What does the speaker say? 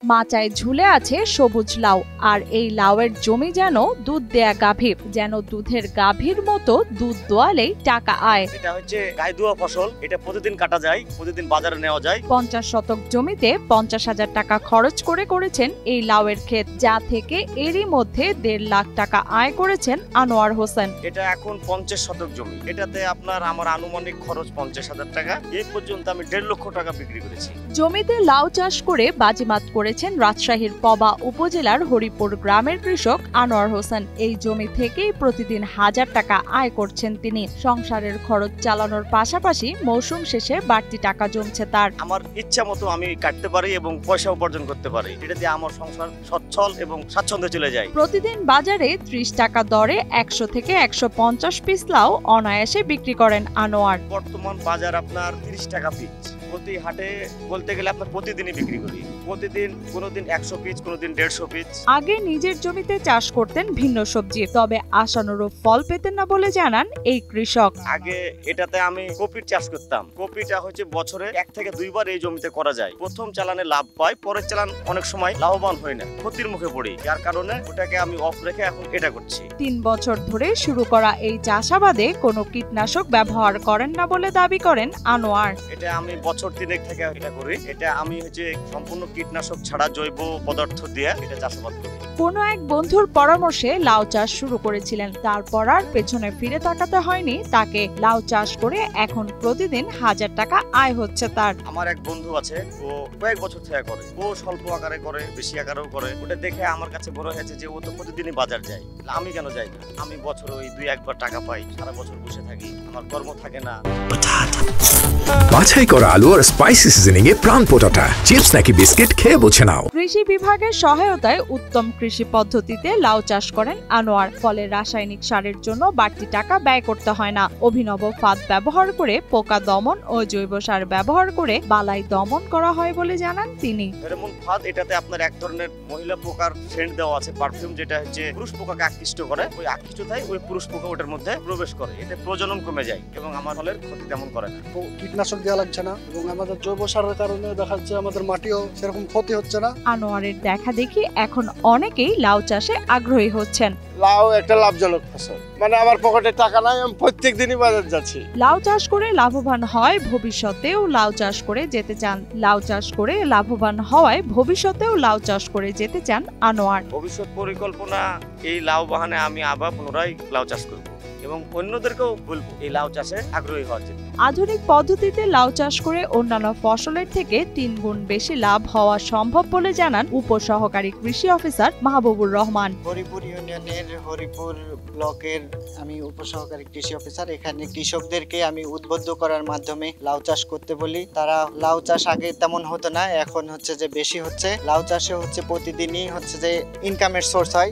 মাচায় ঝুলে আছে সবুজ লাউ, আর এই লাউয়ের জমি যেন দুধ দেয়া গাভী, যেন দুধের গাভীর মতো দুধ দোয়ালেই টাকা আয়। এটা হচ্ছে গায়ে দুয়া ফসল, এটা প্রতিদিন কাটা যায়, প্রতিদিন বাজারে নেওয়া যায়। 50 শতক জমিতে 50,000 টাকা খরচ করে করেছেন এই লাউয়ের ক্ষেত, যা থেকে এরই মধ্যে 1.5 লাখ টাকা আয় করেছেন আনোয়ার হোসেন। এটা এখন 50 শতক জমি, এটাতে আমার আনুমানিক খরচ 50,000 টাকা। এই পর্যন্ত আমি 1.5 লক্ষ টাকা বিক্রি করেছি। জমিতে লাউ চাষ করে বাজিমাত করেছেন রাজশাহীর পবা উপজেলার হরিপুর গ্রামের কৃষক আনোয়ার হোসেন। এই জমি থেকেই প্রতিদিন 1000 টাকা আয় করছেন তিনি। সংসারের খরচ চালানোর পাশাপাশি মৌসুম শেষে বাড়তি টাকা জমছে তার। আমার ইচ্ছা মতো আমি কাটতে পারি এবং পয়সা উপার্জন করতে পারি, এটা দিয়ে আমার সংসার সচ্ছল এবং স্বাচ্ছন্দ্যে চলে যায়। প্রতিদিন বাজারে 30 টাকা দরে 100 থেকে 150 পিস লাউ অনায়াসে বিক্রি করেন আনোয়ার। বর্তমান বাজার আপনার 30 টাকা পিস। প্রতি হাটে বলতে গেলে আপনার প্রতিদিনই বিক্রি করি, প্রতিদিন কোনোদিন 100 পিস, কোনোদিন 150 পিস। আগে নিজের জমিতে চাষ করতেন ভিন্ন সবজি, তবে আশানুরূপ ফল পেতেন না বলে জানান এই কৃষক। আগে এটাতে আমি কপির চাষ করতাম। কপিটা হচ্ছে বছরে 1 থেকে 2 বার এই জমিতে করা যায়। প্রথম চালানে লাভ পাই, পরের চালান অনেক সময় লাভবান হয় না, ক্ষতির মুখে পড়ি, যার কারণে ওটাকে আমি অফ রেখে এখন এটা করছি। 3 বছর ধরে শুরু করা এই চাষাবাদে কোনো কীটনাশক ব্যবহার করেন না বলে দাবি করেন আনোয়ার। এটা আমি বছর 3 থেকে এটা করি। এটা আমি হচ্ছে সম্পূর্ণ কীটনাশক ছাড়া জৈব পদার্থ দিয়ে এটা চাষাবাদ করি। কোনো এক বন্ধুর পরামর্শে লাউ চাষ শুরু করেছিলেন, তারপর আর পেছনে ফিরে তাকাতে হয়নি তাকে। লাউ চাষ করে এখন প্রতিদিন 1000 টাকা আয় হচ্ছে তার। আমার এক বন্ধু আছে, ও কয়েক বছর থেকে করে, ও স্বল্প আকারে করে, বেশি আকারেও করে। ওটা দেখে আমার কাছে বড় হয়েছে যে ও তো প্রতিদিনই বাজার যায়, আমি কেন যাই না? আমি বছর ওই 2-1 বার টাকা পাই, সারা বছর বসে থাকি, আমার কর্ম থাকে না। বাছাই করা আলু আর স্পাইসি সিজনিং এ প্রাণ পোটাটা চিপস নাকি বিস্কিট খেয়ে বুঝে নাও। কৃষি বিভাগের সহায়তায় উত্তম কৃষি পদ্ধতিতে লাউ চাষ করেন আনোয়ার। ফলে রাসায়নিক সারের জন্য বাড়তি টাকা ব্যয় করতে হয় না। অভিনব ফাঁদ ব্যবহার করে পোকা দমন ও জৈব সার ব্যবহার করে বালাই দমন করা হয় বলে জানান তিনি। ফেরোমন ফাঁদ, এটাতে আপনার এক ধরনের মহিলা পোকার সেন্ট দেওয়া আছে, পারফিউম, যেটা হচ্ছে পুরুষ পোকাকে আকৃষ্ট করে। ওই আকৃষ্ট থাকে ওই পুরুষ পোকা ওটার মধ্যে প্রবেশ করে, এতে প্রজনন কমে যায় এবং আমার ফলের ক্ষতি তেমন করে না। কীটনাশক দেওয়া লাগছে না এবং আমাদের জৈব সারের কারণে দেখা যাচ্ছে আমাদের মাটিও সেরকম ক্ষতি হচ্ছে না। আনোয়ারের দেখা দেখি এখন অনেকেই লাউ চাষে আগ্রহী হচ্ছেন। লাউ একটা লাভজনক ফসল, মানে আমার পকেটে টাকা নাই, আমি প্রত্যেক দিনই বাজার যাচ্ছি। লাউ চাষ করে লাভবান হয়, ভবিষ্যতেও লাউ চাষ করে যেতে চান। লাউ চাষ করে লাভবান হওয়ায় ভবিষ্যতেও লাউ চাষ করে যেতে চান আনোয়ার। ভবিষ্যৎ পরিকল্পনা, এই লাউ বাগানে আমি আবার পুনরায় লাউ চাষ করব এবং অন্যদেরকেও বলবো এই লাউ চাষে আগ্রহী হওয়ার জন্য। আধুনিক পদ্ধতিতে লাউ চাষ করে অন্যান্য ফসলের থেকে 3 গুণ বেশি লাভ হওয়া সম্ভব বলে জানান উপসহকারী কৃষি অফিসার মাহবুবুর রহমান। হরিপুর ইউনিয়নের হরিপুর ব্লকের আমি উপসহকারী কৃষি অফিসার। এখানে কৃষকদেরকে আমি উদ্বুদ্ধ করার মাধ্যমে লাউ চাষ করতে বলি। তারা লাউ চাষ আগে তেমন হতো না, এখন হচ্ছে যে বেশি হচ্ছে। লাউ চাষে হচ্ছে প্রতিদিনই হচ্ছে যে ইনকামের সোর্স হয়।